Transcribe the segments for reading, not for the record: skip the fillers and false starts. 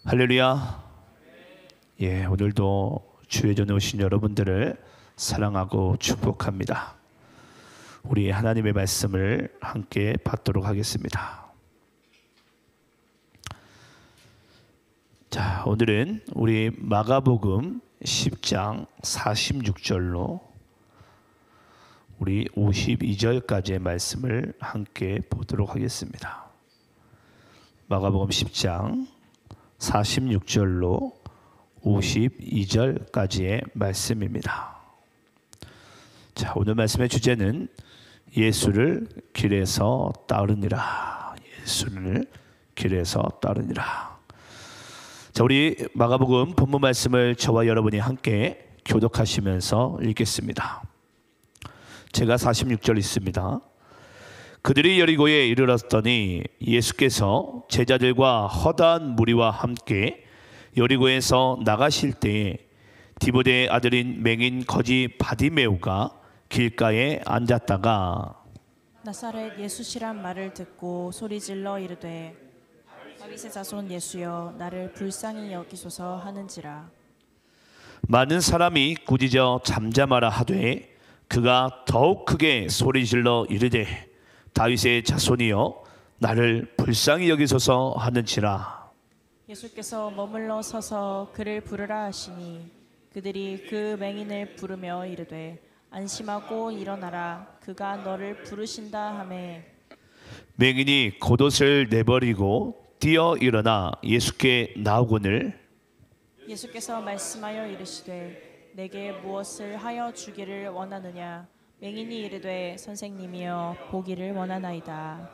할렐루야. 예, 오늘도 주의 전에 오신 여러분들을 사랑하고 축복합니다. 우리 하나님의 말씀을 함께 받도록 하겠습니다. 자, 오늘은 우리 마가복음 10장 46절로 우리 52절까지의 말씀을 함께 보도록 하겠습니다. 마가복음 10장 46절로 52절까지의 말씀입니다. 자, 오늘 말씀의 주제는 예수를 길에서 따르니라. 예수를 길에서 따르니라. 자, 우리 마가복음 본문 말씀을 저와 여러분이 함께 교독하시면서 읽겠습니다. 제가 46절 있습니다. 그들이 여리고에 이르렀더니 예수께서 제자들과 허다한 무리와 함께 여리고에서 나가실 때에 디모데의 아들인 맹인 거지 바디메오가 길가에 앉았다가 나사렛 예수시란 말을 듣고 소리질러 이르되 다윗의 자손 예수여 나를 불쌍히 여기소서 하는지라. 많은 사람이 꾸짖어 잠잠하라 하되 그가 더욱 크게 소리질러 이르되 다윗의 자손이여 나를 불쌍히 여기소서 하는지라. 예수께서 머물러 서서 그를 부르라 하시니 그들이 그 맹인을 부르며 이르되 안심하고 일어나라 그가 너를 부르신다 하매 맹인이 겉옷을 내버리고 뛰어 일어나 예수께 나오거늘 예수께서 말씀하여 이르시되 내게 무엇을 하여 주기를 원하느냐. 맹인이 이르되 선생님이여 보기를 원하나이다.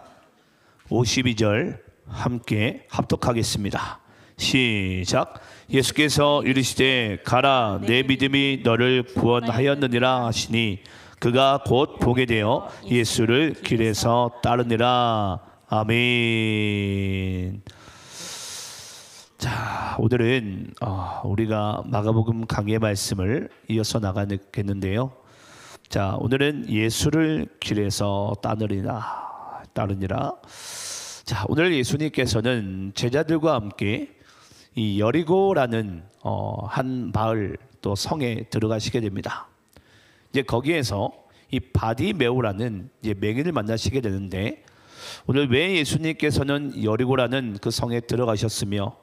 52절 함께 합독하겠습니다. 시작. 예수께서 이르시되 가라 내 믿음이 너를 구원하였느니라 하시니 그가 곧 보게 되어 예수를 길에서 따르니라. 아멘. 자, 오늘은 우리가 마가복음 강의 말씀을 이어서 나가겠는데요. 자, 오늘은 예수를 길에서 따르니라. 자, 오늘 예수님께서는 제자들과 함께 이 여리고라는 한 마을 또 성에 들어가시게 됩니다. 이제 거기에서 이 바디메오라는 이제 맹인을 만나시게 되는데 오늘 왜 예수님께서는 여리고라는 그 성에 들어가셨으며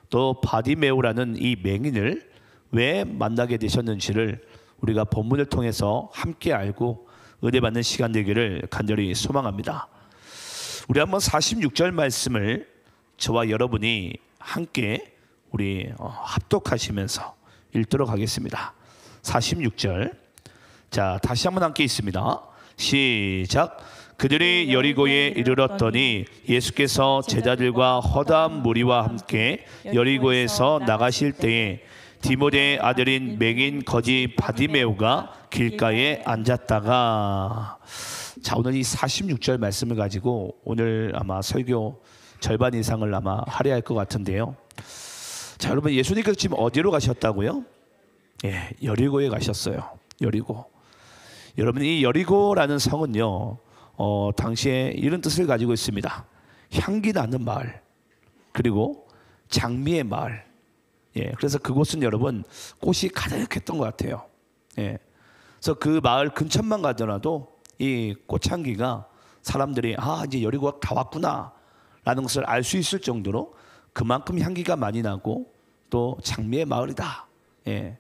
또 바디메오라는 이 맹인을 왜 만나게 되셨는지를 우리가 본문을 통해서 함께 알고 은혜 받는 시간 되기를 간절히 소망합니다. 우리 한번 46절 말씀을 저와 여러분이 함께 우리 합독하시면서 읽도록 하겠습니다. 46절. 자, 다시 한번 함께 있습니다. 시작. 그들이 여리고에 이르렀더니 예수께서 제자들과 허다한 무리와 함께 여리고에서 나가실 때에 디모데의 아들인 맹인 거지 바디메오가 길가에 앉았다가. 자, 오늘 이 46절 말씀을 가지고 오늘 아마 설교 절반 이상을 아마 할애할 것 같은데요. 자, 여러분 예수님께서 지금 어디로 가셨다고요? 예, 여리고에 가셨어요. 여리고. 여러분 이 여리고라는 성은요 당시에 이런 뜻을 가지고 있습니다. 향기 나는 마을, 그리고 장미의 마을. 예, 그래서 그곳은 여러분 꽃이 가득했던 것 같아요. 예, 그래서 그 마을 근처만 가더라도 이 꽃향기가 사람들이 이제 여리고가 다 왔구나라는 것을 알 수 있을 정도로 그만큼 향기가 많이 나고 또 장미의 마을이다. 예.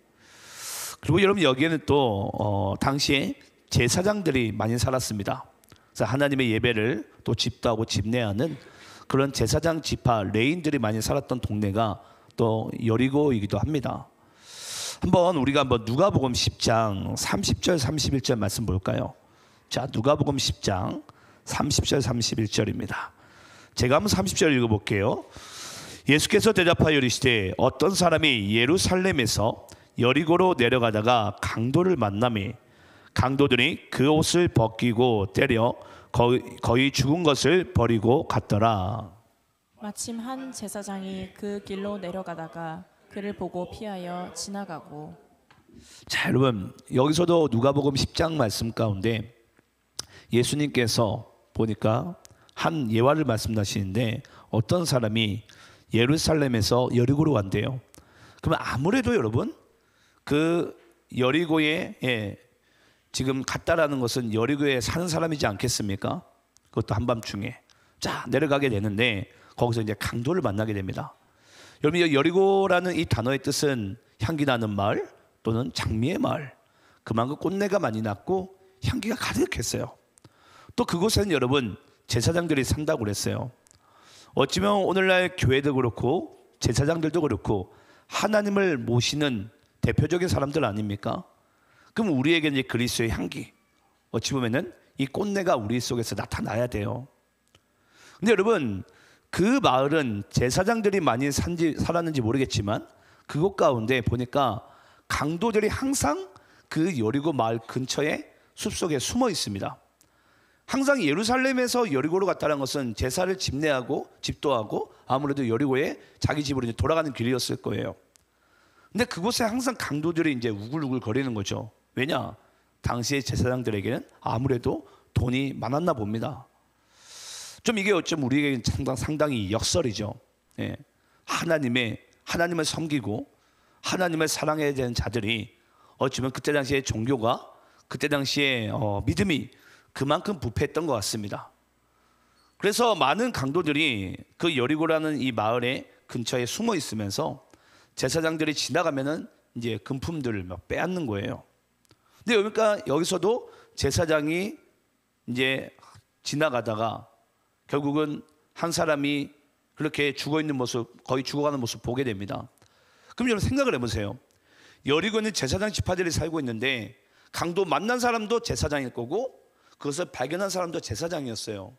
그리고 여러분 여기에는 또 당시에 제사장들이 많이 살았습니다. 그래서 하나님의 예배를 또 집도하고 집례하는 그런 제사장 지파 레인들이 많이 살았던 동네가 또 여리고이기도 합니다. 우리가 누가복음 10장 30절 31절 말씀 볼까요? 자, 누가복음 10장 30절 31절입니다. 제가 한번 30절 읽어볼게요. 예수께서 대답하여 이르시되 어떤 사람이 예루살렘에서 여리고로 내려가다가 강도를 만나매 강도들이 그 옷을 벗기고 때려 거의 죽은 것을 버리고 갔더라. 마침 한 제사장이 그 길로 내려가다가 그를 보고 피하여 지나가고. 자, 여러분 여기서도 누가복음 10장 말씀 가운데 예수님께서 보니까 한 예화를 말씀하시는데 어떤 사람이 예루살렘에서 여리고로 간대요. 그러면 아무래도 여러분 그 여리고에 지금 갔다라는 것은 여리고에 사는 사람이지 않겠습니까? 그것도 한밤중에 자 내려가게 되는데 거기서 이제 강도를 만나게 됩니다. 여러분 이 여리고라는 이 단어의 뜻은 향기 나는 마을 또는 장미의 마을, 그만큼 꽃내가 많이 났고 향기가 가득했어요. 또 그곳에는 여러분 제사장들이 산다고 그랬어요. 어찌면 오늘날 교회도 그렇고 제사장들도 그렇고 하나님을 모시는 대표적인 사람들 아닙니까? 그럼 우리에게 이제 그리스도의 향기, 어찌 보면은 이 꽃내가 우리 속에서 나타나야 돼요. 근데 여러분 그 마을은 제사장들이 많이 살았는지 모르겠지만 그곳 가운데 보니까 강도들이 항상 그 여리고 마을 근처에 숲속에 숨어 있습니다. 항상 예루살렘에서 여리고로 갔다는 것은 제사를 집례하고 집도하고 아무래도 여리고에 자기 집으로 이제 돌아가는 길이었을 거예요. 근데 그곳에 항상 강도들이 이제 우글우글 거리는 거죠. 왜냐? 당시의 제사장들에게는 아무래도 돈이 많았나 봅니다. 좀 이게 어쩜 우리에게 상당히 역설이죠. 예. 하나님을 섬기고 하나님을 사랑해야 되는 자들이 어쩌면 그때 당시에 종교가 그때 당시에 믿음이 그만큼 부패했던 것 같습니다. 그래서 많은 강도들이 그 여리고라는 이 마을의 근처에 숨어 있으면서 제사장들이 지나가면은 이제 금품들을 막 빼앗는 거예요. 근데 그러니까 여기서도 제사장이 이제 지나가다가 결국은 한 사람이 그렇게 죽어 있는 모습, 거의 죽어가는 모습 보게 됩니다. 그럼 여러분 생각을 해보세요. 여리고는 제사장 지파들이 살고 있는데 강도 만난 사람도 제사장일 거고 그것을 발견한 사람도 제사장이었어요.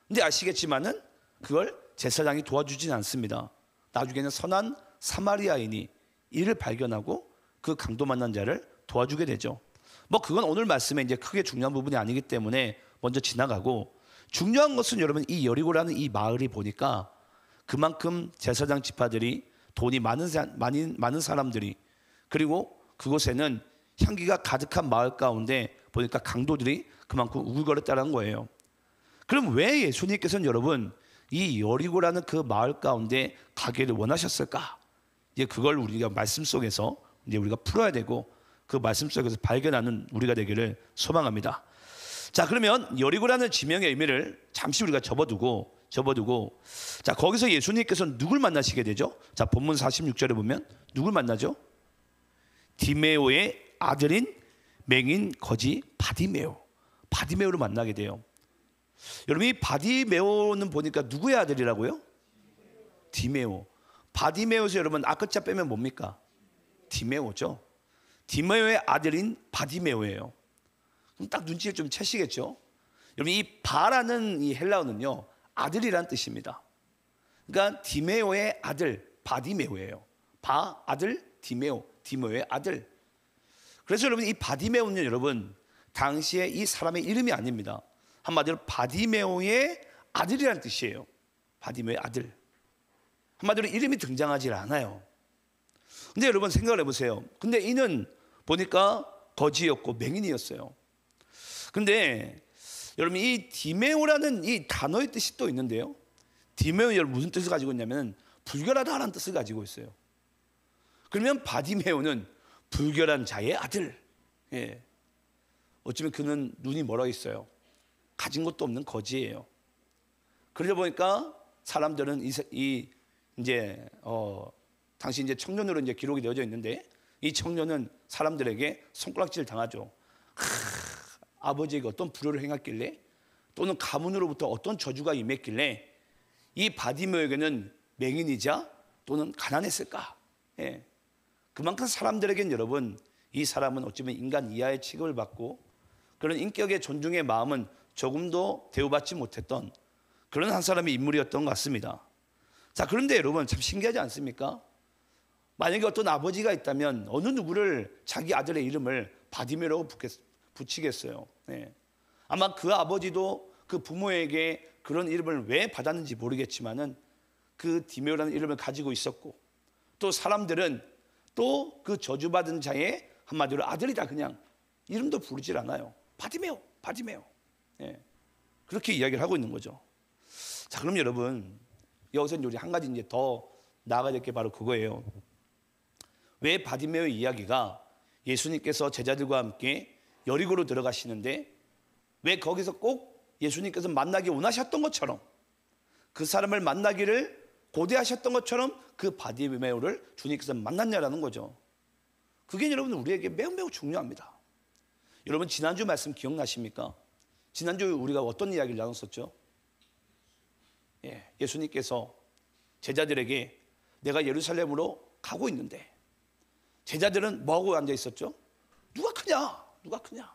근데 아시겠지만은 그걸 제사장이 도와주진 않습니다. 나중에는 선한 사마리아인이 이를 발견하고 그 강도 만난 자를 도와주게 되죠. 뭐 그건 오늘 말씀에 이제 크게 중요한 부분이 아니기 때문에 먼저 지나가고, 중요한 것은 여러분 이 여리고라는 이 마을이 보니까 그만큼 제사장 지파들이 돈이 많은 사람들이, 그리고 그곳에는 향기가 가득한 마을 가운데 보니까 강도들이 그만큼 우글거렸다는 거예요. 그럼 왜 예수님께서는 여러분 이 여리고라는 그 마을 가운데 가기를 원하셨을까? 이제 그걸 우리가 말씀 속에서 이제 우리가 풀어야 되고 그 말씀 속에서 발견하는 우리가 되기를 소망합니다. 자, 그러면 여리고라는 지명의 의미를 잠시 우리가 접어두고 자, 거기서 예수님께서는 누굴 만나시게 되죠? 자, 본문 46절에 보면 누굴 만나죠? 디메오의 아들인 맹인 거지 바디메오를 만나게 돼요. 여러분 이 바디메오는 보니까 누구의 아들이라고요? 디메오. 바디메오에서 여러분 아끝자 빼면 뭡니까? 디메오죠. 디메오의 아들인 바디메오예요. 그럼 딱 눈치를 좀 채시겠죠? 여러분 이 바라는 이 헬라어는요 아들이란 뜻입니다. 그러니까 디메오의 아들 바디메오예요. 바 아들 디메오의 아들. 그래서 여러분 이 바디메오는 여러분 당시에 이 사람의 이름이 아닙니다. 한마디로 바디메오의 아들이라는 뜻이에요. 바디메오의 아들. 한마디로 이름이 등장하지 않아요. 근데 여러분 생각을 해보세요. 근데 이는 보니까 거지였고 맹인이었어요. 근데 여러분 이 디메오라는 이 단어의 뜻이 또 있는데요. 디메오 여러분 무슨 뜻을 가지고 있냐면 불결하다라는 뜻을 가지고 있어요. 그러면 바디메오는 불결한 자의 아들. 예. 어쩌면 그는 눈이 멀어 있어요. 가진 것도 없는 거지예요. 그러다 보니까 사람들은 당시 이제 청년으로 이제 기록이 되어져 있는데 이 청년은 사람들에게 손가락질 당하죠. 아버지에게 어떤 불효를 행했길래 또는 가문으로부터 어떤 저주가 임했길래 이 바디메오에게는 맹인이자 또는 가난했을까? 예. 그만큼 사람들에겐 여러분 이 사람은 어쩌면 인간 이하의 취급을 받고 그런 인격의 존중의 마음은 조금도 대우받지 못했던 그런 한 사람의 인물이었던 것 같습니다. 자, 그런데 여러분 참 신기하지 않습니까? 만약에 어떤 아버지가 있다면 어느 누구를 자기 아들의 이름을 바디메오라고 붙이겠어요. 네. 아마 그 아버지도 그 부모에게 그런 이름을 왜 받았는지 모르겠지만은 그 디메오라는 이름을 가지고 있었고 또 사람들은 또 그 저주받은 자의 한마디로 아들이다 그냥 이름도 부르질 않아요. 바디메오. 네. 그렇게 이야기를 하고 있는 거죠. 자, 그럼 여러분 여기서 우리 한 가지 이제 더 나아가야 될 게 바로 그거예요. 왜 바디메오의 이야기가 예수님께서 제자들과 함께 여리고로 들어가시는데 왜 거기서 꼭 예수님께서 만나기 원하셨던 것처럼 그 사람을 만나기를 고대하셨던 것처럼 그 바디메오를 주님께서 만났냐라는 거죠. 그게 여러분 우리에게 매우 중요합니다. 여러분 지난주 말씀 기억나십니까? 지난주 우리가 어떤 이야기를 나눴었죠? 예수님께서 제자들에게 내가 예루살렘으로 가고 있는데 제자들은 뭐하고 앉아 있었죠? 누가 크냐? 누가 크냐?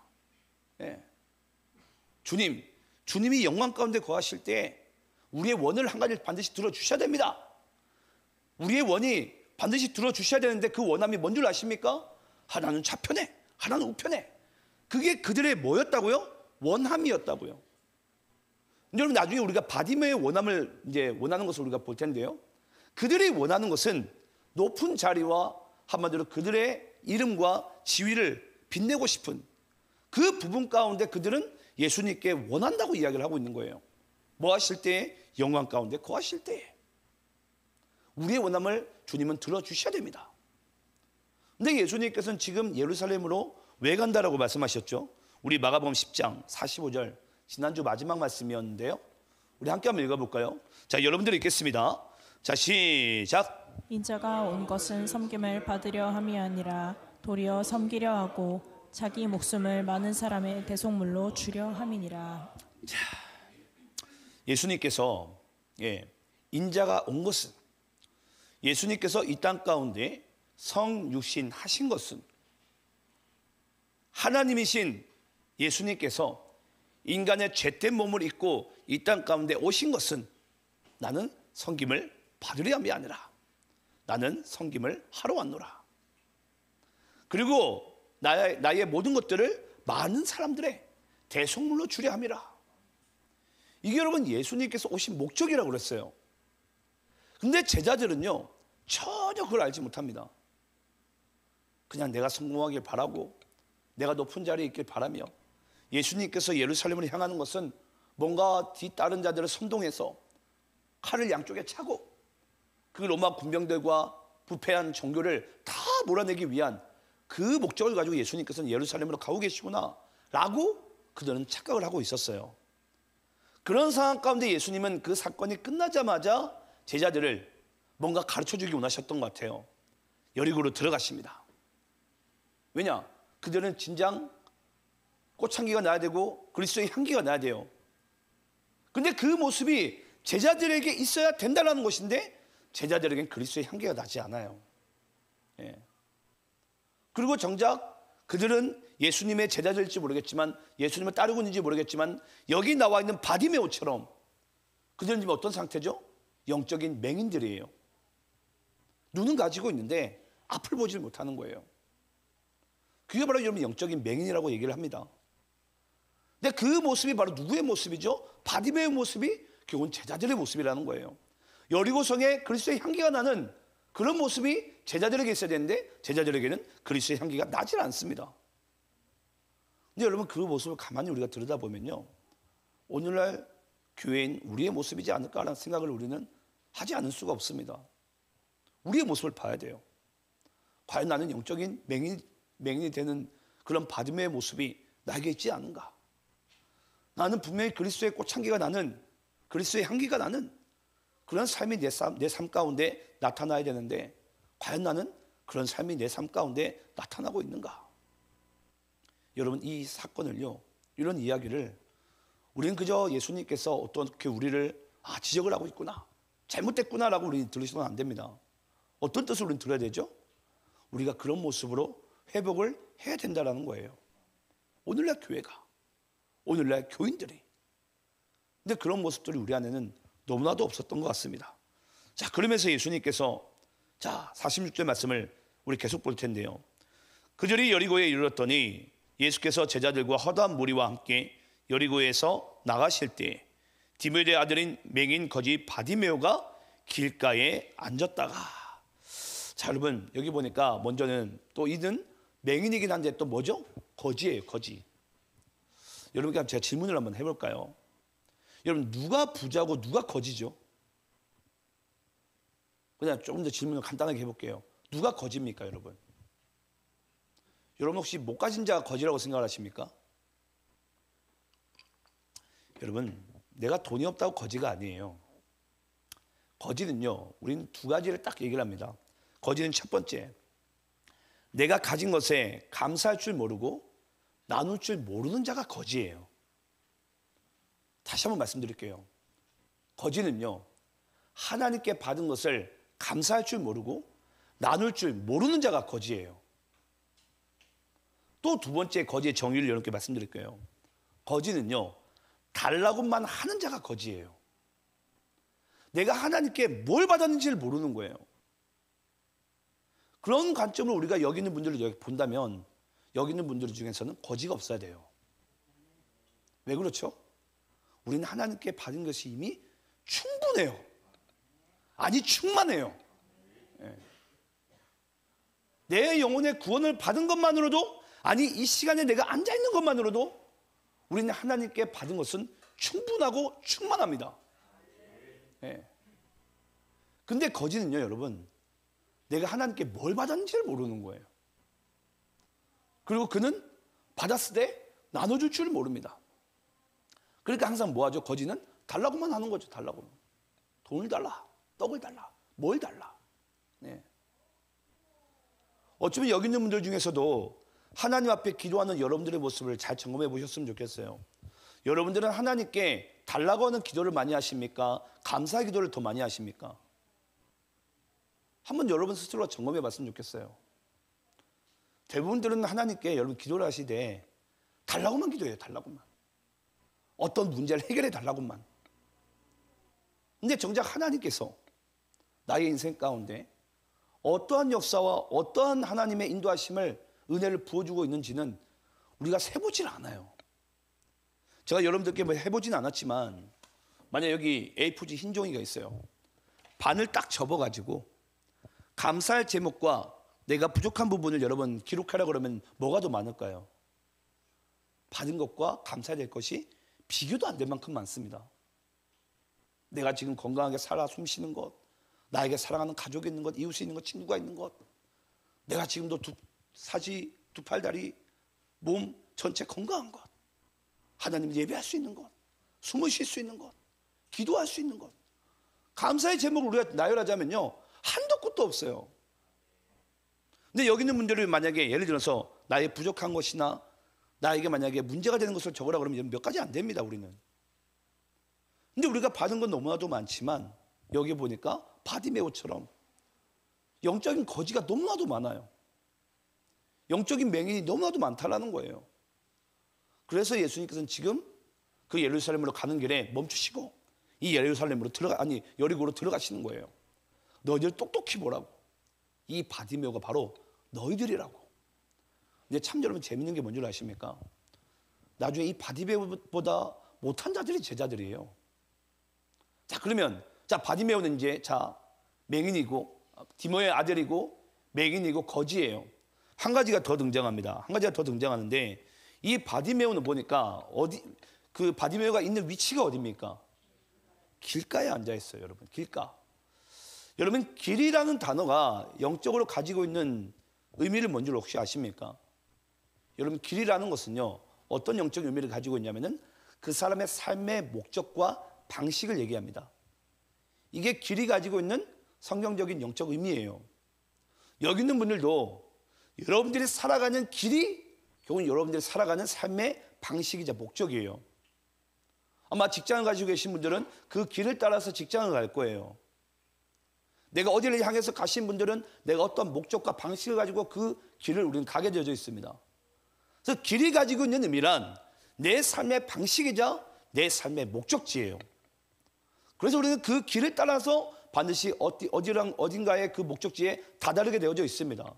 주님이 영광 가운데 거하실 때 우리의 원을 한 가지를 반드시 들어주셔야 됩니다. 우리의 원이 반드시 들어주셔야 되는데 그 원함이 뭔 줄 아십니까? 하나는 좌편에, 하나는 우편에. 그게 그들의 뭐였다고요? 원함이었다고요. 여러분 나중에 우리가 바디메의 원함을 이제 원하는 것을 우리가 볼 텐데요. 그들이 원하는 것은 높은 자리와 한마디로 그들의 이름과 지위를 빛내고 싶은 그 부분 가운데 그들은 예수님께 원한다고 이야기를 하고 있는 거예요. 뭐 하실 때? 영광 가운데 거하실 때. 우리의 원함을 주님은 들어주셔야 됩니다. 근데 예수님께서는 지금 예루살렘으로 왜 간다라고 말씀하셨죠? 우리 마가복음 10장 45절 지난주 마지막 말씀이었는데요. 우리 함께 한번 읽어볼까요? 자, 여러분들 읽겠습니다. 자, 시작. 인자가 온 것은 섬김을 받으려 함이 아니라 도리어 섬기려 하고 자기 목숨을 많은 사람의 대속물로 주려 함이니라. 예수님께서 인자가 온 것은 예수님께서 이 땅 가운데 성육신 하신 것은 하나님이신 예수님께서 인간의 죄된 몸을 입고 이 땅 가운데 오신 것은 나는 섬김을 받으려 함이 아니라 나는 섬김을 하러 왔노라. 그리고 나의 모든 것들을 많은 사람들의 대속물로 주려 함이라. 이게 여러분 예수님께서 오신 목적이라고 그랬어요. 근데 제자들은요 전혀 그걸 알지 못합니다. 그냥 내가 성공하길 바라고 내가 높은 자리에 있길 바라며 예수님께서 예루살렘을 향하는 것은 뭔가 뒤따른 자들을 선동해서 칼을 양쪽에 차고 그 로마 군병들과 부패한 종교를 다 몰아내기 위한 그 목적을 가지고 예수님께서는 예루살렘으로 가고 계시구나 라고 그들은 착각을 하고 있었어요. 그런 상황 가운데 예수님은 그 사건이 끝나자마자 제자들을 뭔가 가르쳐주기 원하셨던 것 같아요. 여리고로 들어가십니다. 왜냐? 그들은 진장 꽃향기가 나야 되고 그리스도의 향기가 나야 돼요. 근데 그 모습이 제자들에게 있어야 된다는 것인데 제자들에게는 그리스도의 향기가 나지 않아요. 그리고 정작 그들은 예수님의 제자들일지 모르겠지만 예수님을 따르고 있는지 모르겠지만 여기 나와 있는 바디메오처럼 그들은 지금 어떤 상태죠? 영적인 맹인들이에요. 눈은 가지고 있는데 앞을 보지 못하는 거예요. 그게 바로 여러분 영적인 맹인이라고 얘기를 합니다. 근데 그 모습이 바로 누구의 모습이죠? 바디메오의 모습이 결국은 제자들의 모습이라는 거예요. 여리고성에 그리스도의 향기가 나는 그런 모습이 제자들에게 있어야 되는데 제자들에게는 그리스도의 향기가 나질 않습니다. 근데 여러분 그 모습을 가만히 우리가 들여다보면요 오늘날 교회인 우리의 모습이지 않을까라는 생각을 우리는 하지 않을 수가 없습니다. 우리의 모습을 봐야 돼요. 과연 나는 영적인 맹인이 되는 그런 바디메오의 모습이 나에게 있지 않은가? 나는 분명히 그리스도의 꽃향기가 나는 그리스도의 향기가 나는 그런 삶이 내 삶 가운데 나타나야 되는데 과연 나는 그런 삶이 내 삶 가운데 나타나고 있는가? 여러분 이 사건을요 이런 이야기를 우리는 그저 예수님께서 어떻게 우리를 지적을 하고 있구나 잘못됐구나라고 우리는 들으시면 안 됩니다. 어떤 뜻을 우리는 들어야 되죠? 우리가 그런 모습으로 회복을 해야 된다는 거예요. 오늘날 교회가 오늘날 교인들이 근데 그런 모습들이 우리 안에는 너무나도 없었던 것 같습니다. 자, 그러면서 예수님께서 자 46절 말씀을 우리 계속 볼 텐데요. 그들이 여리고에 이르렀더니 예수께서 제자들과 허다한 무리와 함께 여리고에서 나가실 때 디메데의 아들인 맹인 거지 바디메오가 길가에 앉았다가 자 여러분 여기 보니까 먼저는 또 이는 맹인이긴 한데 또 뭐죠? 거지예요. 거지. 여러분께 제가 질문을 한번 해볼까요? 여러분 누가 부자고 누가 거지죠? 그냥 조금 더 질문을 간단하게 해볼게요. 누가 거지입니까, 여러분? 여러분 혹시 못 가진 자가 거지라고 생각하십니까? 여러분, 내가 돈이 없다고 거지가 아니에요. 거지는요, 우리는 두 가지를 딱 얘기를 합니다. 거지는 첫 번째, 내가 가진 것에 감사할 줄 모르고 나눌 줄 모르는 자가 거지예요. 다시 한번 말씀드릴게요. 거지는요, 하나님께 받은 것을 감사할 줄 모르고 나눌 줄 모르는 자가 거지예요. 또 두 번째 거지의 정의를 여러분께 말씀드릴게요. 거지는요, 달라고만 하는 자가 거지예요. 내가 하나님께 뭘 받았는지를 모르는 거예요. 그런 관점으로 우리가 여기 있는 분들을 본다면 여기 있는 분들 중에서는 거지가 없어야 돼요. 왜 그렇죠? 우리는 하나님께 받은 것이 이미 충분해요. 아니 충만해요. 내 영혼의 구원을 받은 것만으로도, 아니 이 시간에 내가 앉아있는 것만으로도 우리는 하나님께 받은 것은 충분하고 충만합니다. 근데 거지는요, 여러분, 내가 하나님께 뭘 받았는지를 모르는 거예요. 그리고 그는 받았을 때 나눠줄 줄 모릅니다. 그러니까 항상 뭐 하죠? 거지는 달라고만 하는 거죠. 달라고. 돈을 달라, 떡을 달라, 뭘 달라. 어쩌면 여기 있는 분들 중에서도 하나님 앞에 기도하는 여러분들의 모습을 잘 점검해 보셨으면 좋겠어요. 여러분들은 하나님께 달라고 하는 기도를 많이 하십니까? 감사의 기도를 더 많이 하십니까? 한번 여러분 스스로 점검해 봤으면 좋겠어요. 대부분들은 하나님께 여러분 기도를 하시되 달라고만 기도해요. 달라고만. 어떤 문제를 해결해 달라고만. 근데 정작 하나님께서 나의 인생 가운데 어떠한 역사와 어떠한 하나님의 인도하심을, 은혜를 부어주고 있는지는 우리가 세보질 않아요. 제가 여러분들께 뭐 해보진 않았지만, 만약 여기 A4지 흰 종이가 있어요. 반을 딱 접어가지고 감사할 제목과 내가 부족한 부분을 여러분 기록하라 그러면 뭐가 더 많을까요? 받은 것과 감사해야 될 것이 비교도 안 될 만큼 많습니다. 내가 지금 건강하게 살아 숨쉬는 것, 나에게 사랑하는 가족이 있는 것, 이웃이 있는 것, 친구가 있는 것, 내가 지금도 두 팔다리, 몸 전체 건강한 것, 하나님 예배할 수 있는 것, 숨을 쉴 수 있는 것, 기도할 수 있는 것, 감사의 제목을 우리가 나열하자면요, 한도 끝도 없어요. 근데 여기 있는 분들을 만약에 예를 들어서 나의 부족한 것이나 나에게 만약에 문제가 되는 것을 적으라 그러면 몇 가지 안 됩니다, 우리는. 근데 우리가 받은 건 너무나도 많지만 여기 보니까 바디메오처럼 영적인 거지가 너무나도 많아요. 영적인 맹인이 너무나도 많다라는 거예요. 그래서 예수님께서는 지금 그 예루살렘으로 가는 길에 멈추시고 이 예루살렘으로 여리고로 들어가시는 거예요. 너희들 똑똑히 보라고. 이 바디메오가 바로 너희들이라고. 근데 참 여러분 재밌는 게 뭔지 아십니까? 나중에 이 바디메오보다 못한 자들이 제자들이에요. 자, 그러면 바디메오는 이제 맹인이고 디모의 아들이고 맹인이고 거지예요. 한 가지가 더 등장합니다. 한 가지가 더 등장하는데 이 바디메오는 보니까 그 바디메오가 있는 위치가 어디입니까? 길가에 앉아 있어요, 여러분. 길가. 여러분, 길이라는 단어가 영적으로 가지고 있는 의미를 뭔지 혹시 아십니까? 여러분, 길이라는 것은요, 어떤 영적 의미를 가지고 있냐면은 그 사람의 삶의 목적과 방식을 얘기합니다. 이게 길이 가지고 있는 성경적인 영적 의미예요. 여기 있는 분들도 여러분들이 살아가는 길이 결국은 여러분들이 살아가는 삶의 방식이자 목적이에요. 아마 직장을 가지고 계신 분들은 그 길을 따라서 직장을 갈 거예요. 내가 어디를 향해서 가신 분들은 내가 어떤 목적과 방식을 가지고 그 길을 우리는 가게 되어져 있습니다. 그래서 길이 가지고 있는 의미란 내 삶의 방식이자 내 삶의 목적지예요. 그래서 우리는 그 길을 따라서 반드시 어딘가의 그 목적지에 다다르게 되어져 있습니다.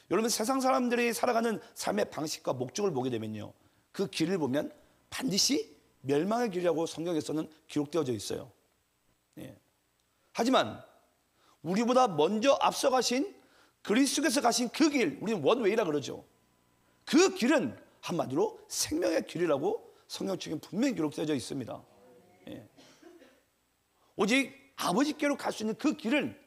여러분, 세상 사람들이 살아가는 삶의 방식과 목적을 보게 되면요, 그 길을 보면 반드시 멸망의 길이라고 성경에서는 기록되어져 있어요. 하지만 우리보다 먼저 앞서가신 그리스도께서 가신 그 길, 우리는 원웨이라 그러죠. 그 길은 한마디로 생명의 길이라고 성경책에 분명히 기록되어져 있습니다. 오직 아버지께로 갈 수 있는 그 길은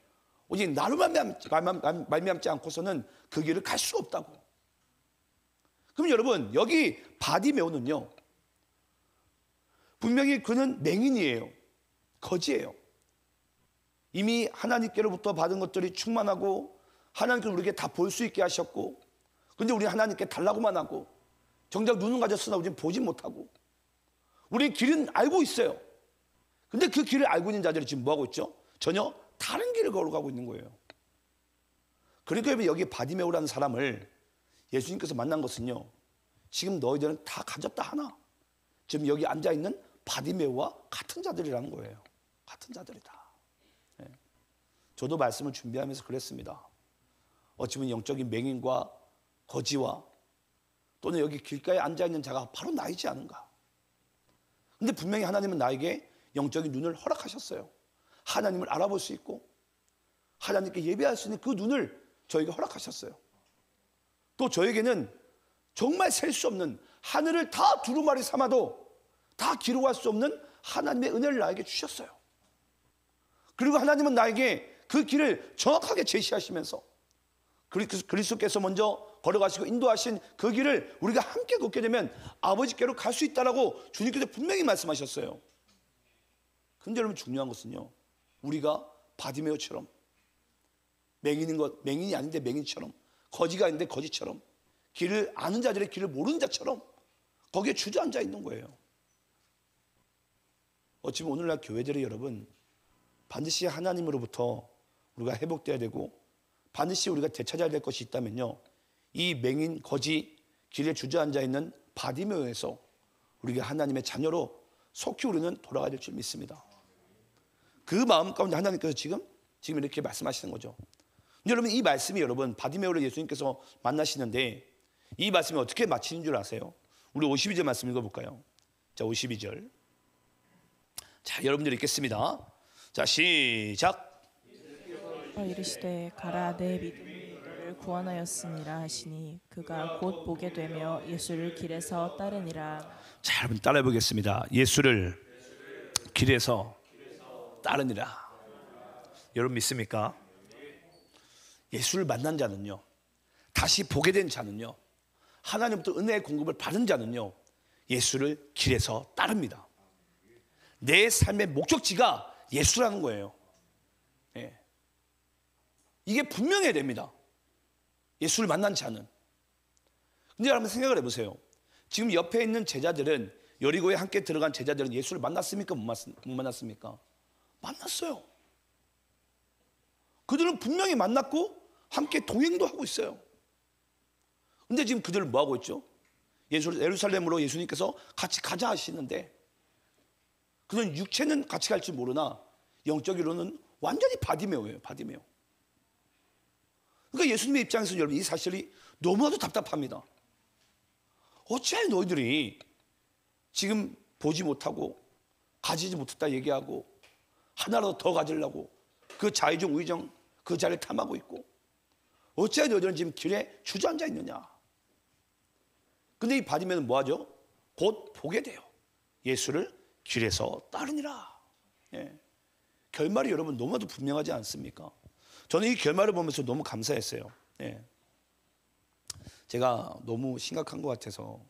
오직 나로 말미암지 않고서는 그 길을 갈 수가 없다고. 그럼 여러분, 여기 바디메오는요, 분명히 그는 맹인이에요. 거지예요. 이미 하나님께로부터 받은 것들이 충만하고 하나님께서 우리에게 다 볼 수 있게 하셨고, 근데 우리 하나님께 달라고만 하고, 정작 눈은 가졌으나 우리는 보지 못하고, 우리 길은 알고 있어요. 근데 그 길을 알고 있는 자들이 지금 뭐하고 있죠? 전혀 다른 길을 걸어가고 있는 거예요. 그러니까 여기 바디메오라는 사람을 예수님께서 만난 것은요, 지금 너희들은 다 가졌다 하나, 지금 여기 앉아있는 바디메오와 같은 자들이라는 거예요. 같은 자들이다. 네. 저도 말씀을 준비하면서 그랬습니다. 어찌 보면 영적인 맹인과 거지와 또는 여기 길가에 앉아있는 자가 바로 나이지 않은가. 근데 분명히 하나님은 나에게 영적인 눈을 허락하셨어요. 하나님을 알아볼 수 있고 하나님께 예배할 수 있는 그 눈을 저에게 허락하셨어요. 또 저에게는 정말 셀 수 없는, 하늘을 다 두루마리 삼아도 다 기록할 수 없는 하나님의 은혜를 나에게 주셨어요. 그리고 하나님은 나에게 그 길을 정확하게 제시하시면서 그리스도께서 먼저 걸어가시고 인도하신 그 길을 우리가 함께 걷게 되면 아버지께로 갈 수 있다라고 주님께서 분명히 말씀하셨어요. 근데 여러분, 중요한 것은요, 우리가 바디메오처럼 맹인이 아닌데 맹인처럼, 거지가 아닌데 거지처럼, 길을 아는 자들의 길을 모르는 자처럼 거기에 주저앉아 있는 거예요. 어찌보면 오늘날 교회들이 여러분, 반드시 하나님으로부터 우리가 회복돼야 되고 반드시 우리가 되찾아야 될 것이 있다면요, 이 맹인, 거지, 길에 주저앉아 있는 바디메오에서 우리가 하나님의 자녀로 속히 우리는 돌아가야 될 줄 믿습니다. 그 마음 가운데 하나님께서 지금 이렇게 말씀하시는 거죠. 근데 여러분, 이 말씀이 여러분, 바디메오를 예수님께서 만나시는데 이 말씀이 어떻게 마치는 줄 아세요? 우리 52절 말씀 읽어볼까요? 자, 52절. 자, 여러분들 읽겠습니다. 자, 시작. 이르시되 가라, 내 믿음이 너를 구원하였으니라 하시니 그가 곧 보게 되며 예수를 길에서 따르니라. 자, 여러분 따라해 보겠습니다. 예수를 길에서 따르니라. 여러분 믿습니까? 예수를 만난 자는요, 다시 보게 된 자는요, 하나님부터 은혜의 공급을 받은 자는요, 예수를 길에서 따릅니다. 내 삶의 목적지가 예수라는 거예요. 예. 이게 분명해야 됩니다. 예수를 만난 자는. 근데 여러분 생각을 해보세요. 지금 옆에 있는 제자들은, 여리고에 함께 들어간 제자들은 예수를 만났습니까? 못 만났습니까? 만났어요. 그들은 분명히 만났고 함께 동행도 하고 있어요. 근데 지금 그들은 뭐 하고 있죠? 예루살렘으로 예수님께서 같이 가자 하시는데 그는 육체는 같이 갈지 모르나 영적으로는 완전히 바디메오예요. 바디메오. 그러니까 예수님의 입장에서 여러분, 이 사실이 너무나도 답답합니다. 어찌하여 너희들이 지금 보지 못하고 가지지 못했다 얘기하고 하나라도 더 가지려고 그 자의적 우의정 그 자리를 탐하고 있고, 어찌하여 너희들은 지금 길에 주저앉아 있느냐. 근데 이 바디메오는 뭐 하죠? 곧 보게 돼요. 예수를 길에서 따르니라. 예. 결말이 여러분 너무나도 분명하지 않습니까? 저는 이 결말을 보면서 너무 감사했어요. 예. 제가 너무 심각한 것 같아서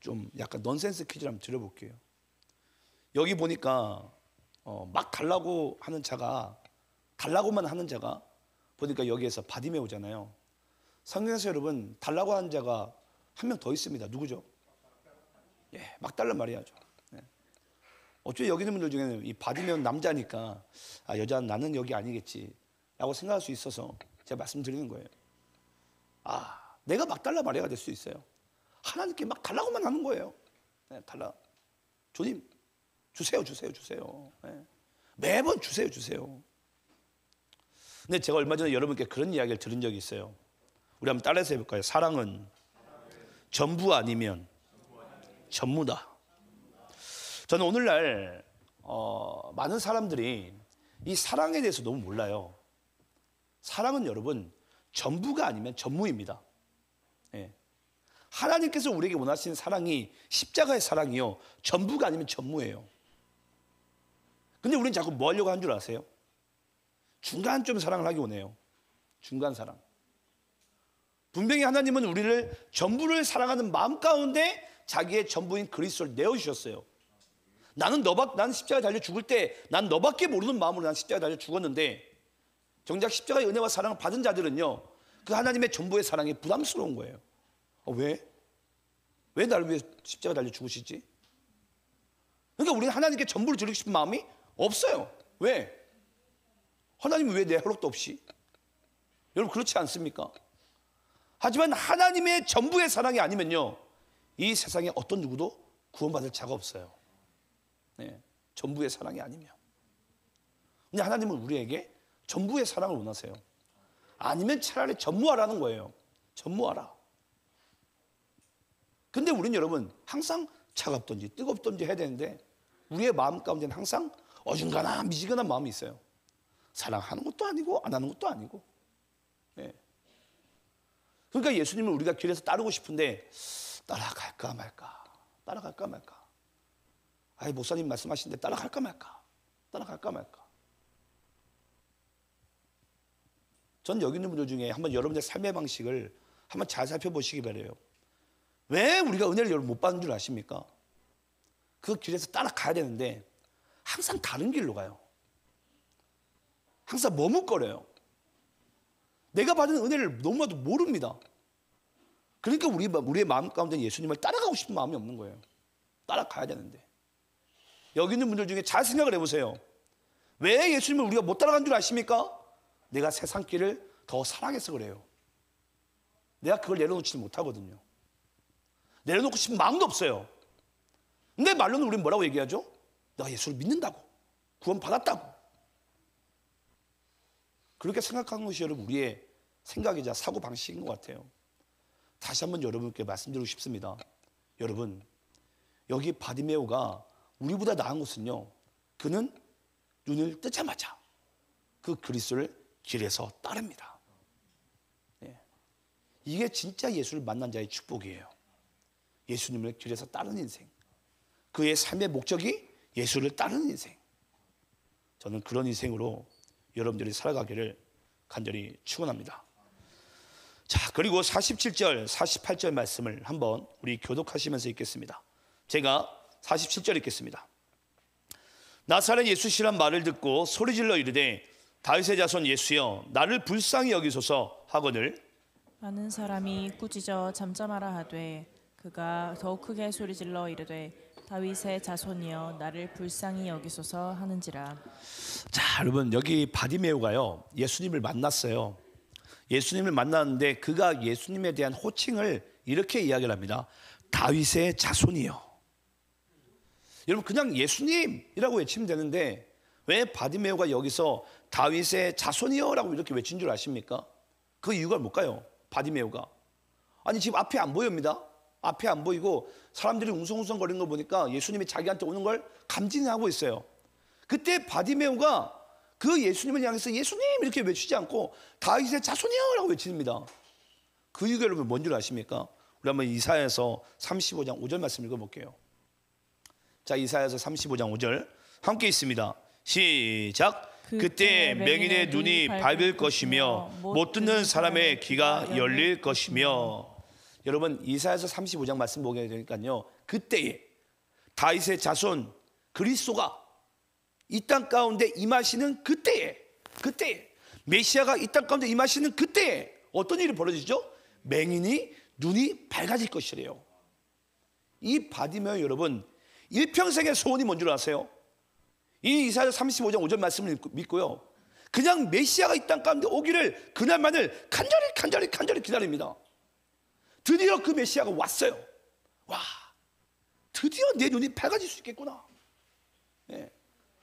좀 약간 넌센스 퀴즈를 한번 드려볼게요. 여기 보니까 막 달라고 하는 자가, 달라고만 하는 자가 보니까 여기에서 바디메오잖아요. 성경에서 여러분 달라고 하는 자가 한 명 더 있습니다. 누구죠? 예, 막 달란 말이야죠. 예. 어쩌면 여기 있는 분들 중에는 이 바디메오 남자니까 여자 나는 여기 아니겠지 라고 생각할 수 있어서 제가 말씀드리는 거예요. 내가 막 달라 말해야 될 수 있어요. 하나님께 막 달라고만 하는 거예요. 네, 달라. 주님 주세요. 네. 매번 주세요. 근데 제가 얼마 전에 여러분께 그런 이야기를 들은 적이 있어요. 우리 한번 따라서 해볼까요? 사랑은 전부 아니면 전무다. 저는 오늘날 많은 사람들이 이 사랑에 대해서 너무 몰라요. 사랑은 여러분 전부가 아니면 전무입니다. 예. 하나님께서 우리에게 원하시는 사랑이 십자가의 사랑이요, 전부가 아니면 전무예요. 근데 우리는 자꾸 뭐 하려고 한 줄 아세요? 중간 좀 사랑을 하기 원해요. 중간 사랑. 분명히 하나님은 우리를 전부를 사랑하는 마음 가운데 자기의 전부인 그리스도를 내어주셨어요. 나는 십자가에 달려 죽을 때 난 너밖에 모르는 마음으로 난 십자가에 달려 죽었는데, 정작 십자가의 은혜와 사랑을 받은 자들은요, 그 하나님의 전부의 사랑이 부담스러운 거예요. 왜? 왜 나를 위해 십자가에 달려 죽으시지? 그러니까 우리는 하나님께 전부를 드리고 싶은 마음이 없어요. 왜? 하나님은 왜 내 허락도 없이? 여러분 그렇지 않습니까? 하지만 하나님의 전부의 사랑이 아니면요, 이 세상에 어떤 누구도 구원받을 자가 없어요. 네, 전부의 사랑이 아니면. 근데 하나님은 우리에게 전부의 사랑을 원하세요. 아니면 차라리 전무하라는 거예요. 전무하라. 근데 우리는 여러분 항상 차갑든지 뜨겁든지 해야 되는데, 우리의 마음 가운데는 항상 어중간한 미지근한 마음이 있어요. 사랑하는 것도 아니고 안 하는 것도 아니고. 네. 그러니까 예수님을 우리가 길에서 따르고 싶은데 따라갈까 말까, 따라갈까 말까. 아이, 목사님 말씀하시는데 따라갈까 말까, 따라갈까 말까. 전 여기 있는 분들 중에 한번 여러분의 삶의 방식을 한번 잘 살펴보시기 바래요. 왜 우리가 은혜를 여러분 못 받는 줄 아십니까? 그 길에서 따라가야 되는데 항상 다른 길로 가요. 항상 머뭇거려요. 내가 받은 은혜를 너무나도 모릅니다. 그러니까 우리의 마음 가운데 예수님을 따라가고 싶은 마음이 없는 거예요. 따라가야 되는데. 여기 있는 분들 중에 잘 생각을 해보세요. 왜 예수님을 우리가 못 따라간 줄 아십니까? 내가 세상 길을 더 사랑해서 그래요. 내가 그걸 내려놓지 못하거든요. 내려놓고 싶은 마음도 없어요. 근데 말로는 우리는 뭐라고 얘기하죠? 내가 예수를 믿는다고, 구원 받았다고. 그렇게 생각하는 것이 여러분 우리의 생각이자 사고 방식인 것 같아요. 다시 한번 여러분께 말씀드리고 싶습니다. 여러분, 여기 바디메오가 우리보다 나은 것은요, 그는 눈을 뜨자마자 그 그리스도를 길에서 따릅니다. 네. 이게 진짜 예수를 만난 자의 축복이에요. 예수님을 길에서 따르는 인생. 그의 삶의 목적이 예수를 따르는 인생. 저는 그런 인생으로 여러분들이 살아가기를 간절히 축원합니다. 자, 그리고 47절, 48절 말씀을 한번 우리 교독하시면서 읽겠습니다. 제가 47절 읽겠습니다. 나사렛 예수시란 말을 듣고 소리질러 이르되 다윗의 자손 예수여 나를 불쌍히 여기소서 하거늘 많은 사람이 꾸짖어 잠잠하라 하되 그가 더욱 크게 소리질러 이르되 다윗의 자손이여 나를 불쌍히 여기소서 하는지라. 자, 여러분 여기 바디메오가요 예수님을 만났어요. 예수님을 만났는데 그가 예수님에 대한 호칭을 이렇게 이야기를 합니다. 다윗의 자손이요. 여러분 그냥 예수님이라고 외치면 되는데 왜 바디메오가 여기서 다윗의 자손이요라고 이렇게 외친 줄 아십니까? 그 이유가 뭘까요? 바디메오가 아니 지금 앞에 안 보입니다. 앞에 안 보이고 사람들이 웅성웅성 거리는 거 보니까 예수님이 자기한테 오는 걸 감지하고 있어요. 그때 바디메오가 그 예수님을 향해서 예수님 이렇게 외치지 않고 다윗의 자손이요라고 외칩니다. 그 이유가 여러분 뭔 줄 아십니까? 우리 한번 이사야서 35장 5절 말씀 읽어볼게요. 자, 이사야서 35장 5절 함께 있습니다. 시작. 그때 맹인의 눈이 밝을 것이며 못 듣는 사람의 귀가 열릴 것이며. 여러분 이사야서 35장 말씀 보게 되니까요, 그때에 다윗의 자손 그리스도가 이 땅 가운데 임하시는 그때에 메시아가 이 땅 가운데 임하시는 그때에 어떤 일이 벌어지죠? 맹인이 눈이 밝아질 것이래요. 이 바디메오 여러분 일평생의 소원이 뭔 줄 아세요? 이 이사야서 35장 5절 말씀을 믿고요, 그냥 메시아가 이 땅 가운데 오기를 그날만을 간절히 기다립니다. 드디어 그 메시아가 왔어요. 와, 드디어 내 눈이 밝아질 수 있겠구나. 네,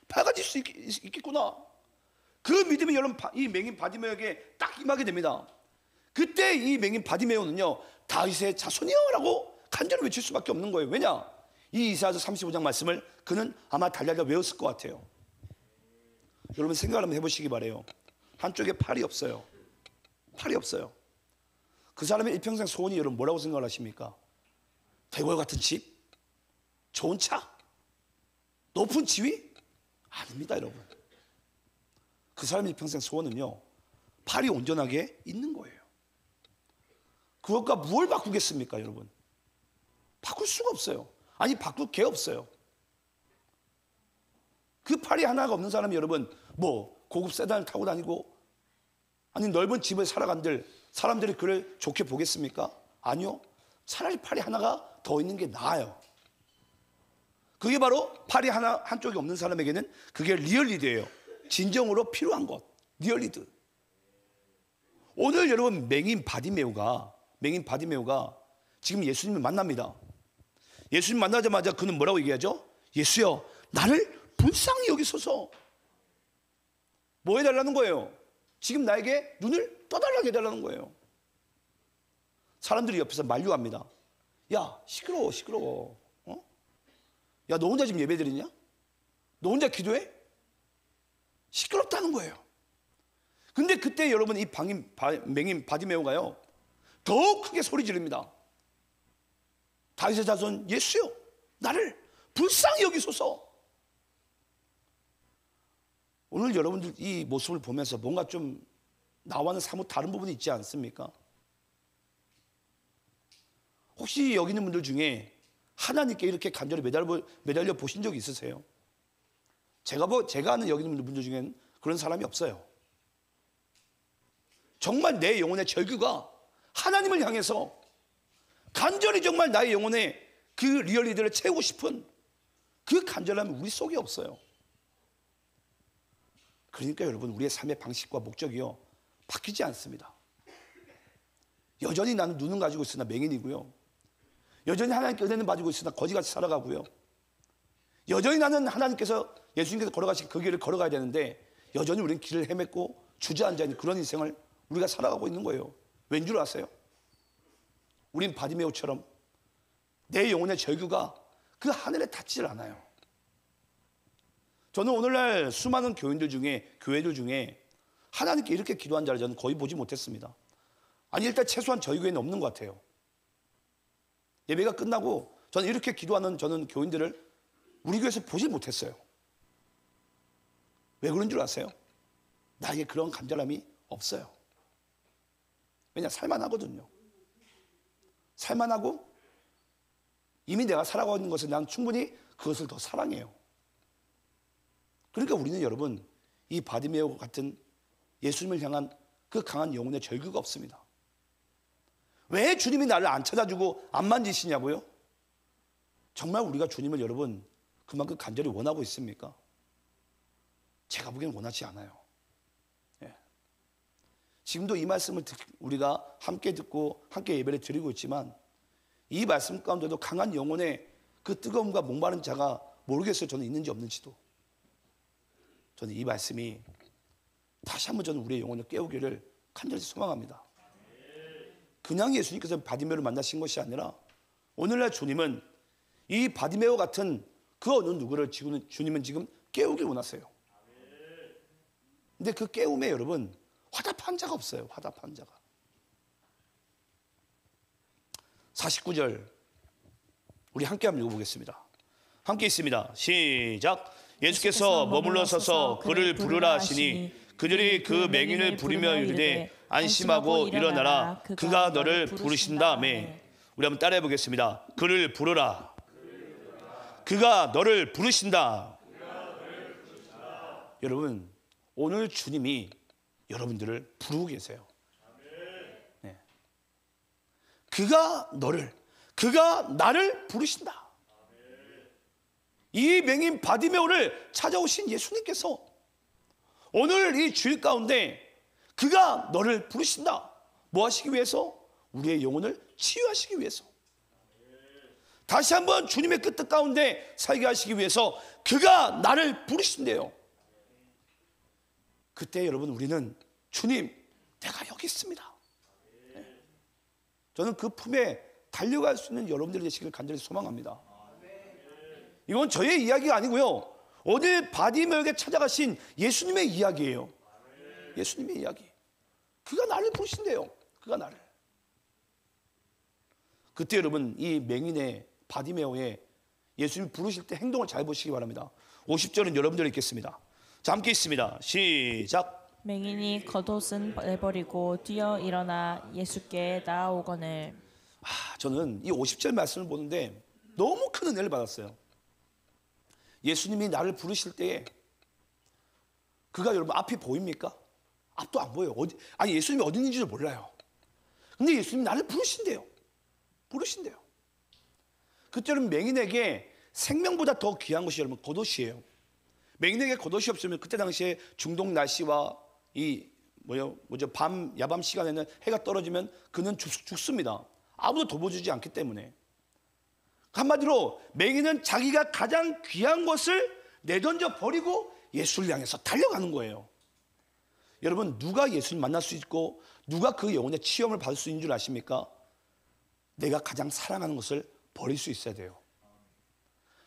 밝아질 수 있겠구나. 그 믿음이 여러분 이 맹인 바디메오에게 딱 임하게 됩니다. 그때 이 맹인 바디메오는요 다윗의 자손이요라고 간절히 외칠 수밖에 없는 거예요. 왜냐? 이 이사야서 35장 말씀을 그는 아마 달달달 외웠을 것 같아요. 여러분 생각을 한번 해보시기 바래요. 한쪽에 팔이 없어요. 그 사람의 일평생 소원이 여러분 뭐라고 생각을 하십니까? 대궐 같은 집? 좋은 차? 높은 지위? 아닙니다, 여러분. 그 사람의 평생 소원은요, 팔이 온전하게 있는 거예요. 그것과 뭘 바꾸겠습니까, 여러분? 바꿀 수가 없어요. 아니, 바꿀 게 없어요. 그 팔이 하나가 없는 사람이 여러분, 뭐 고급 세단을 타고 다니고 아니 넓은 집에 살아간들 사람들이 그를 좋게 보겠습니까? 아니요. 차라리 팔이 하나가 더 있는 게 나아요. 그게 바로 팔이 한쪽이 없는 사람에게는 그게 리얼리드예요. 진정으로 필요한 것, 리얼리드. 오늘 여러분 맹인 바디메오가 지금 예수님을 만납니다. 예수님 만나자마자 그는 뭐라고 얘기하죠? 예수여, 나를 불쌍히 여기소서. 뭐 해달라는 거예요? 지금 나에게 눈을 떠달라고 해달라는 거예요. 사람들이 옆에서 만류합니다. 야, 시끄러워. 야, 너 혼자 지금 예배 드리냐? 너 혼자 기도해? 시끄럽다는 거예요. 근데 그때 여러분 이 맹인 바디메오가요, 더욱 크게 소리 지릅니다. 다윗의 자손 예수여, 나를 불쌍히 여기소서. 오늘 여러분들 이 모습을 보면서 뭔가 좀 나와는 사뭇 다른 부분이 있지 않습니까? 혹시 여기 있는 분들 중에 하나님께 이렇게 간절히 매달려 보신 적이 있으세요? 제가 아는 여기 있는 분들 중에는 그런 사람이 없어요. 정말 내 영혼의 절규가 하나님을 향해서 간절히 정말 나의 영혼의 그 리얼리티를 채우고 싶은 그 간절함이 우리 속에 없어요. 그러니까 여러분 우리의 삶의 방식과 목적이요 바뀌지 않습니다. 여전히 나는 눈은 가지고 있으나 맹인이고요, 여전히 하나님께 은혜는 가지고 있으나 거지같이 살아가고요, 여전히 나는 예수님께서 걸어가신 그 길을 걸어가야 되는데 여전히 우리는 길을 헤맸고 주저앉아 있는 그런 인생을 우리가 살아가고 있는 거예요. 왠 줄 아세요? 우린 바디메오처럼 내 영혼의 절규가 그 하늘에 닿지를 않아요. 저는 오늘날 수많은 교회들 중에 하나님께 이렇게 기도한 자를 저는 거의 보지 못했습니다. 아니, 일단 최소한 저희 교회는 없는 것 같아요. 예배가 끝나고 저는 이렇게 기도하는 교인들을 우리 교회에서 보지 못했어요. 왜 그런 줄 아세요? 나에게 그런 간절함이 없어요. 왜냐, 살만하거든요. 살만하고 이미 내가 살아가고 있는 것을 난 충분히 그것을 더 사랑해요. 그러니까 우리는 여러분 이 바디메오 같은 예수님을 향한 그 강한 영혼의 절규가 없습니다. 왜 주님이 나를 안 찾아주고 안 만지시냐고요? 정말 우리가 주님을 여러분 그만큼 간절히 원하고 있습니까? 제가 보기엔 원하지 않아요. 예. 지금도 이 말씀을 우리가 함께 듣고 함께 예배를 드리고 있지만 이 말씀 가운데도 강한 영혼의 그 뜨거움과 목마른 자가 모르겠어요. 저는 있는지 없는지도. 저는 이 말씀이 다시 한번 저는 우리의 영혼을 깨우기를 간절히 소망합니다. 그냥 예수님께서 바디메오를 만나신 것이 아니라 오늘날 주님은 이 바디메오 같은 그 어느 누구를 주님은 지금 깨우길 원하세요. 근데 그 깨움에 여러분 화답한 자가 없어요. 화답한 자가. 49절 우리 함께 한번 읽어보겠습니다. 함께 있습니다. 시작. 예수께서 머물러 서서 그를 부르라 하시니 그들이 그 맹인을 부르며 이르되 안심하고 일어나라 그가 너를 부르신다매. 우리 한번 따라해 보겠습니다. 그를 부르라. 그가 너를 부르신다. 여러분 오늘 주님이 여러분들을 부르고 계세요. 네. 그가 나를 부르신다. 이 맹인 바디메오를 찾아오신 예수님께서 오늘 이 주일 가운데 그가 너를 부르신다. 뭐 하시기 위해서? 우리의 영혼을 치유하시기 위해서. 다시 한번 주님의 그 뜻 가운데 살게 하시기 위해서 그가 나를 부르신대요. 그때 여러분 우리는 주님 내가 여기 있습니다. 네. 저는 그 품에 달려갈 수 있는 여러분들이 되시길 간절히 소망합니다. 이건 저의 이야기가 아니고요, 오늘 바디메오에게 찾아가신 예수님의 이야기예요. 예수님의 이야기. 그가 나를 부르신대요. 그가 나를. 그때 여러분 이 맹인의 바디메오의 예수님 부르실 때 행동을 잘 보시기 바랍니다. 50절은 여러분들 읽겠습니다. 자, 함께 있습니다. 시작. 맹인이 겉옷은 내버리고 뛰어 일어나 예수께 나아오거늘. 저는 이 50절 말씀을 보는데 너무 큰 은혜를 받았어요. 예수님이 나를 부르실 때에 그가 여러분 앞이 보입니까? 앞도 안 보여요. 예수님이 어디 있는지도 몰라요. 근데 예수님이 나를 부르신대요. 부르신대요. 그때는 맹인에게 생명보다 더 귀한 것이 여러분 겉옷이에요. 맹인에게 겉옷이 없으면 그때 당시에 중동 날씨와 야밤 시간에는 해가 떨어지면 그는 죽습니다. 아무도 돕아주지 않기 때문에. 한마디로 맹인은 자기가 가장 귀한 것을 내던져 버리고 예수를 향해서 달려가는 거예요. 여러분, 누가 예수님 만날 수 있고 누가 그 영혼의 치유를 받을 수 있는 줄 아십니까? 내가 가장 사랑하는 것을 버릴 수 있어야 돼요.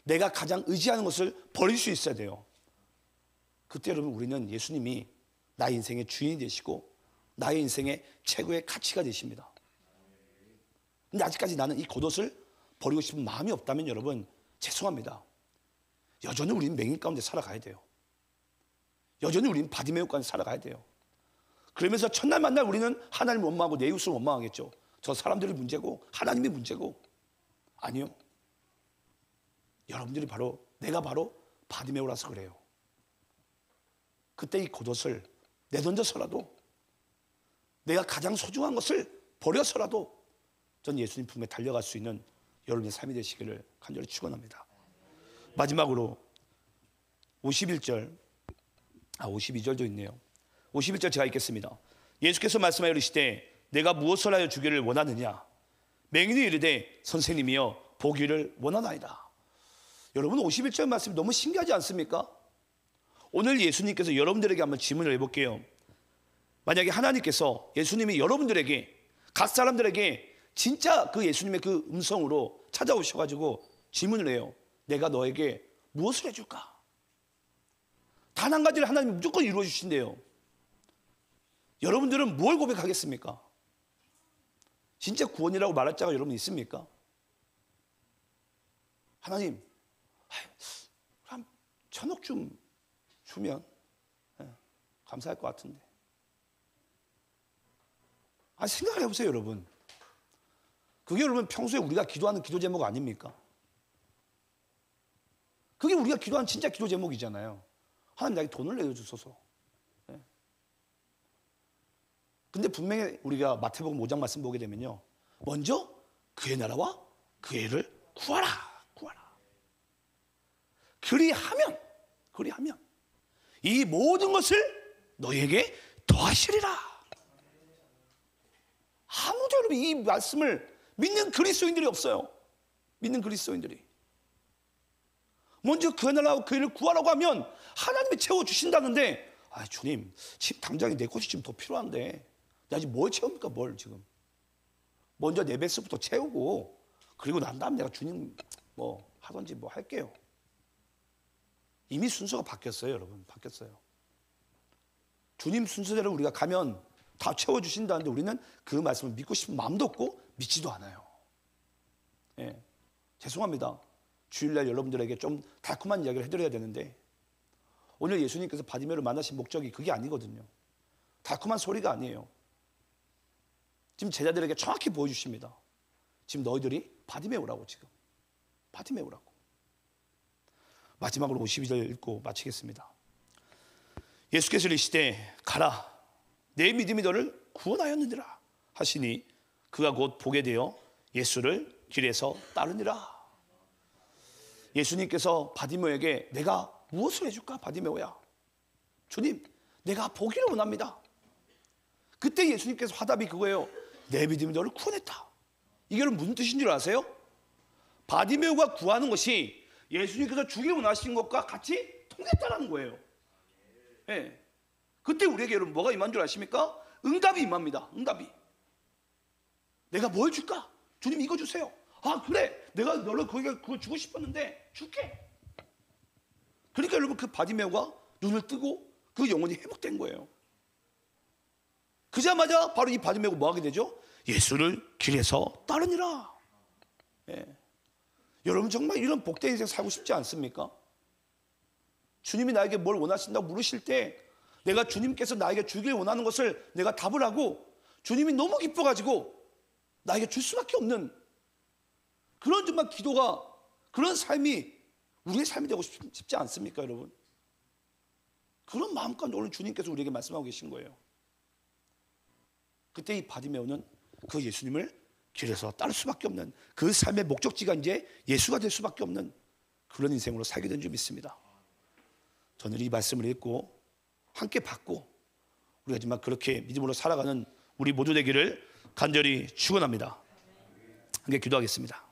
내가 가장 의지하는 것을 버릴 수 있어야 돼요. 그때 여러분 우리는 예수님이 나의 인생의 주인이 되시고 나의 인생의 최고의 가치가 되십니다. 근데 아직까지 나는 이 겉옷을 버리고 싶은 마음이 없다면 여러분 죄송합니다. 여전히 우리는 맹인 가운데 살아가야 돼요. 여전히 우리는 바디메오 가운데 살아가야 돼요. 그러면서 첫날 만날 우리는 하나님을 원망하고 내 이웃을 원망하겠죠. 저 사람들이 문제고 하나님이 문제고. 아니요. 여러분들이 내가 바로 바디메오라서 그래요. 그때 이 겉옷을 내던져서라도 내가 가장 소중한 것을 버려서라도 전 예수님 품에 달려갈 수 있는 여러분의 삶이 되시기를 간절히 축원합니다. 마지막으로 52절도 있네요. 51절 제가 읽겠습니다. 예수께서 말씀하여 이르시되 내가 무엇을 하여 주기를 원하느냐? 맹인이 이르되 선생님이여 보기를 원하나이다. 여러분 51절 말씀이 너무 신기하지 않습니까? 오늘 예수님께서 여러분들에게 한번 질문을 해볼게요. 만약에 하나님께서 예수님이 여러분들에게 각 사람들에게 진짜 그 예수님의 그 음성으로 찾아오셔가지고 질문을 해요. 내가 너에게 무엇을 해줄까? 단 한 가지를 하나님이 무조건 이루어 주신대요. 여러분들은 뭘 고백하겠습니까? 진짜 구원이라고 말할 자가 여러분 있습니까? 하나님, 한 1,000억 좀 주면 감사할 것 같은데. 생각을 해보세요, 여러분. 그게 여러분 평소에 우리가 기도하는 기도 제목 아닙니까? 그게 우리가 기도하는 진짜 기도 제목이잖아요. 하나님 나에게 돈을 내어주소서. 근데 분명히 우리가 마태복음 5장 말씀 보게 되면요, 먼저 그의 나라와 그의 의를 구하라. 그리하면 이 모든 것을 너에게 더하시리라. 아무도 여러분 이 말씀을 믿는 그리스도인들이 없어요. 믿는 그리스도인들이 먼저 그의 나라와 그의 의를 구하라고 하면 하나님이 채워주신다는데, 주님 지금 당장에 내 것이 지금 더 필요한데 나 지금 뭘 채웁니까? 뭘 지금 먼저 내 뱃속부터 채우고 그리고 난 다음 내가 주님 뭐 하든지 뭐 할게요. 이미 순서가 바뀌었어요, 여러분. 바뀌었어요. 주님 순서대로 우리가 가면 다 채워주신다는데 우리는 그 말씀을 믿고 싶은 마음도 없고 믿지도 않아요. 죄송합니다. 주일날 여러분들에게 좀 달콤한 이야기를 해드려야 되는데 오늘 예수님께서 바디메오를 만나신 목적이 그게 아니거든요. 달콤한 소리가 아니에요. 지금 제자들에게 정확히 보여주십니다. 지금 너희들이 바디메오라고, 지금 바디메오라고. 마지막으로 52절 읽고 마치겠습니다. 예수께서 이르시되 가라, 내 믿음이 너를 구원하였느니라 하시니 그가 곧 보게 되어 예수를 길에서 따르니라. 예수님께서 바디메오에게 내가 무엇을 해줄까? 바디메오야, 주님 내가 보기를 원합니다. 그때 예수님께서 화답이 그거예요. 내 믿음이 너를 구원했다. 이게 무슨 뜻인 줄 아세요? 바디메오가 구하는 것이 예수님께서 주기를 원하신 것과 같이 통했다는 거예요. 그때 우리에게 여러분 뭐가 임한 줄 아십니까? 응답이 임합니다. 응답이. 내가 뭘 줄까? 주님 이거 주세요. 그래, 내가 너를 그거 주고 싶었는데 줄게. 그러니까 여러분 그 바디메오가 눈을 뜨고 그 영혼이 회복된 거예요. 그자마자 바로 이 바디메오가 뭐 하게 되죠? 예수를 길에서 따르니라. 여러분 정말 이런 복된 인생 살고 싶지 않습니까? 주님이 나에게 뭘 원하신다고 물으실 때 내가 주님께서 나에게 주길 원하는 것을 내가 답을 하고 주님이 너무 기뻐가지고 나에게 줄 수밖에 없는 그런 정말 기도가, 그런 삶이 우리의 삶이 되고 싶지 않습니까, 여러분? 그런 마음까지 오늘 주님께서 우리에게 말씀하고 계신 거예요. 그때 이 바디메오는 그 예수님을 길에서 따를 수밖에 없는, 그 삶의 목적지가 이제 예수가 될 수밖에 없는 그런 인생으로 살게 된 줄 믿습니다. 저는 이 말씀을 읽고 함께 받고 우리가 정말 그렇게 믿음으로 살아가는 우리 모두 되기를 간절히 축원합니다. 함께 기도하겠습니다.